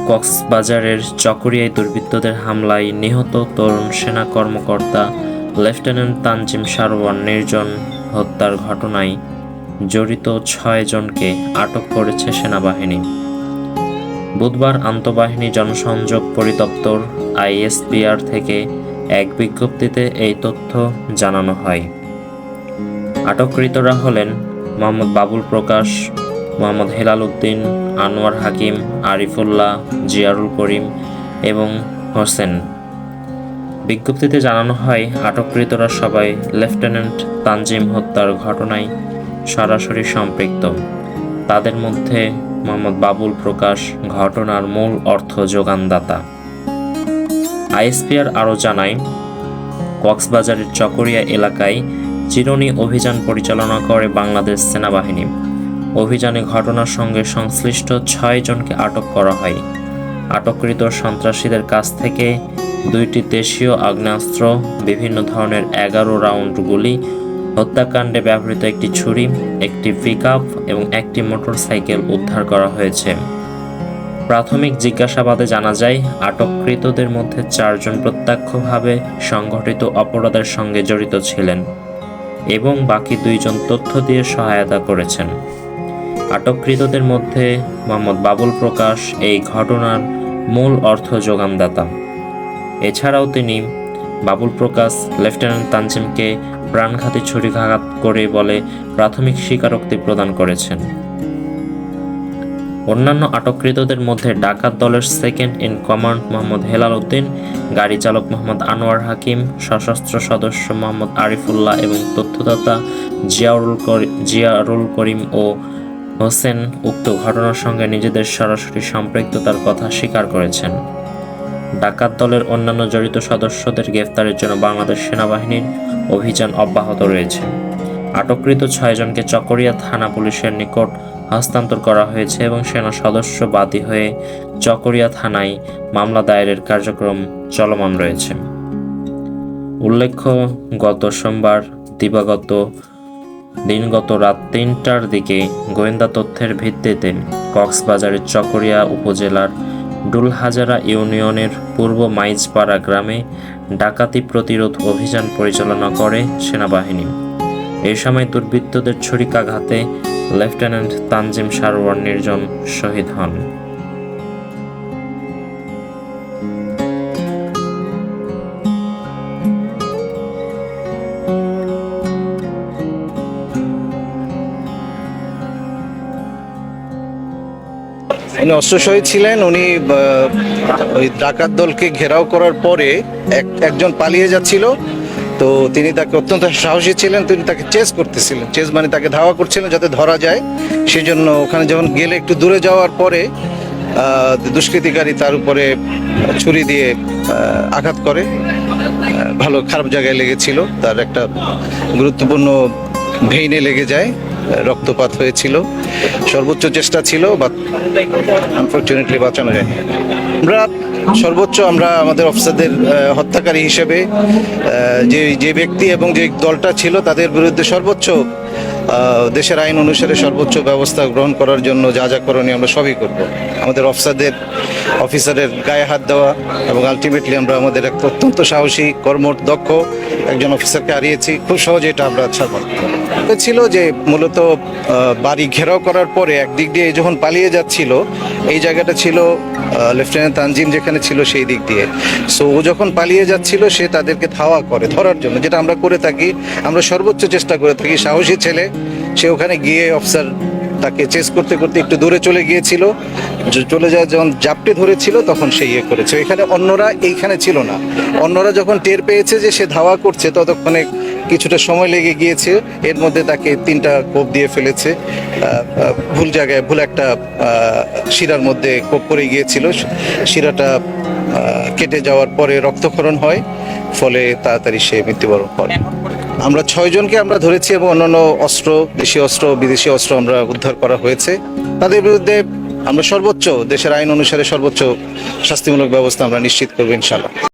কক্সবাজারের চকরিয়ায় দুর্বৃত্তদের হামলায় নিহত তরুণ সেনা কর্মকর্তা লেফটেন্যান্ট তানজিম সারোয়ার নির্জন হত্যার ঘটনায় জড়িত ৬ জনকে আটক করেছে সেনাবাহিনী। বুধবার আন্তঃবাহিনী জনসংযোগ পরিদপ্তর আইএসপিআর থেকে এক বিজ্ঞপ্তিতে এই তথ্য জানানো হয়। আটককৃতরা হলেন মোহাম্মদ বাবুল প্রকাশ, মোহাম্মদ হেলাল উদ্দিন, আনোয়ার হাকিম, আরিফুল্লাহ, জিয়ারুল করিম এবং হোসেন। বিজ্ঞপ্তিতে জানানো হয়, আটককৃতরা সবাই লেফটেন্যান্ট তানজিম হত্যার ঘটনায় সরাসরি সম্পৃক্ত। তাদের মধ্যে মোহাম্মদ বাবুল প্রকাশ ঘটনার মূল অর্থ যোগানদাতা। আইএসপিআর আরও জানায়, কক্সবাজারের চকরিয়া এলাকায় চিরুনি অভিযান পরিচালনা করে বাংলাদেশ সেনাবাহিনী। অভিযানে ঘটনার সঙ্গে সংশ্লিষ্ট ৬ জনকে আটক করা হয়। আটককৃত সন্ত্রাসীদের কাছ থেকে ২টি দেশীয় আগ্নেয়াস্ত্র, বিভিন্ন ধরনের ১১ রাউন্ড গুলি, হত্যাকাণ্ডে ব্যবহৃত একটি ছুরি, একটি পিকআপ এবং একটি মোটরসাইকেল উদ্ধার করা হয়েছে। প্রাথমিক জিজ্ঞাসাবাদে জানা যায়, আটককৃতদের মধ্যে ৪ জন প্রত্যক্ষভাবে সংঘটিত অপরাধের সঙ্গে জড়িত ছিলেন এবং বাকি ২ জন তথ্য দিয়ে সহায়তা করেছেন। আটককৃতদের মধ্যে মোহাম্মদ বাবুল প্রকাশ এই ঘটনার মূল অর্থ যোগানদাতা। এছাড়াও বাবুল প্রকাশ লেফটেন্যান্ট তানজিমকে প্রাণঘাতী ছুরিকাঘাত করে বলে প্রাথমিক স্বীকারোক্তি প্রদান করেছেন। অন্যান্য আটককৃতদের মধ্যে ডাকাত দলের second in command Mohammad Helal Uddin, গাড়ি চালক মোহাম্মদ আনোয়ার হাকিম, সশস্ত্র সদস্য মোহাম্মদ আরিফুল্লাহ এবং তথ্যদাতা জিয়ারুল করিম ও হোসেন উক্ত ঘটনার সঙ্গে নিজেদের সরাসরি সম্পৃক্ততার কথা স্বীকার করেছেন। ডাকাত দলের অন্যান্য জড়িত সদস্যদের গ্রেফতারের জন্য বাংলাদেশ সেনাবাহিনীর অভিযান অব্যাহত রয়েছে। আটককৃত ৬ জনকে চকরিয়া থানা পুলিশের নিকট হস্তান্তর করা হয়েছে এবং সেনা সদস্য বাদী হয়ে চকরিয়া থানায় মামলা দায়েরের কার্যক্রম চলমান রয়েছে। উল্লেখ্য, গত সোমবার দিনগত রাত ৩টার দিকে গোয়েন্দা তথ্যের ভিত্তিতে কক্সবাজারের চকরিয়া উপজেলার ডুলহাজারা ইউনিয়নের পূর্ব মাইজপাড়া গ্রামে ডাকাতি প্রতিরোধ অভিযান পরিচালনা করে সেনাবাহিনী। এই সময় দুর্বৃত্তদের ছুরিকাঘাতে লেফটেন্যান্ট তানজিম সারোয়ার নির্জন শহীদ হন। উনি অস্ত্র শহীদ ছিলেন। উনি ওই ডাকাত দলকে ঘেরাও করার পরে একজন পালিয়ে যাচ্ছিল, তো তিনি তাকে অত্যন্ত সাহসী ছিলেন, তিনি তাকে চেস করতেছিলেন। চেস মানে তাকে ধাওয়া করছিলেন যাতে ধরা যায়। সেই জন্য ওখানে যখন গেলে একটু দূরে যাওয়ার পরে দুষ্কৃতিকারী তার উপরে ছুরি দিয়ে আঘাত করে। ভালো খারাপ জায়গায় লেগেছিল, তার একটা গুরুত্বপূর্ণ ভেইনে লেগে যায়, রক্তপাত হয়েছিল। সর্বোচ্চ চেষ্টা ছিল, বাট আনফরচুনেটলি বাঁচানো যায়নি। আমরা আমাদের অফিসারদের হত্যাকারী হিসেবে যে ব্যক্তি এবং যে দলটা ছিল তাদের বিরুদ্ধে সর্বোচ্চ দেশের আইন অনুসারে সর্বোচ্চ ব্যবস্থা গ্রহণ করার জন্য যা যা করণীয় আমরা সবই করব। আমাদের অফিসারের গায়ে হাত দেওয়া এবং আলটিমেটলি আমরা আমাদের এক অত্যন্ত সাহসী কর্মঠ দক্ষ একজন অফিসারকে হারিয়েছি। খুব সহজে এটা আমরা ছাড়ব ছিল যে মূলত বাড়ি ঘেরাও করার পরে একদিক দিয়ে যখন পালিয়ে যাচ্ছিল, এই জায়গাটা ছিল লেফটেন্যান্ট তানজিম যেখানে ছিল সেই দিক দিয়ে। সো ও যখন পালিয়ে যাচ্ছিল সে তাদেরকে ধাওয়া করে ধরার জন্য, যেটা আমরা করে থাকি। আমরা সর্বোচ্চ চেষ্টা করে থাকি। সাহসী ছেলে, সে ওখানে গিয়ে অফিসার তাকে চেস করতে করতে একটু দূরে চলে গিয়েছিল। চলে যায় যখন জাপটে ধরেছিল তখন সে করেছে। এখানে অন্যরা এইখানে ছিল না। অন্যরা যখন টের পেয়েছে যে সে ধাওয়া করছে ততক্ষণে কিছুটা সময় লেগে গিয়েছে। এর মধ্যে তাকে 3টা কোপ দিয়ে ফেলেছে। ভুল জায়গায় ভুল একটা শিরার মধ্যে কোপ পড়ে গিয়েছিল। শিরাটা কেটে যাওয়ার পরে রক্তক্ষরণ হয়, ফলে তাড়াতাড়ি সে মৃত্যুবরণ করে। আমরা 6 জনকে আমরা ধরেছি এবং অন্যান্য অস্ত্র, দেশীয় অস্ত্র, বিদেশি অস্ত্র আমরা উদ্ধার করা হয়েছে। তাদের বিরুদ্ধে আমরা সর্বোচ্চ দেশের আইন অনুসারে সর্বোচ্চ শাস্তিমূলক ব্যবস্থা আমরা নিশ্চিত করবো ইনশাআল্লাহ।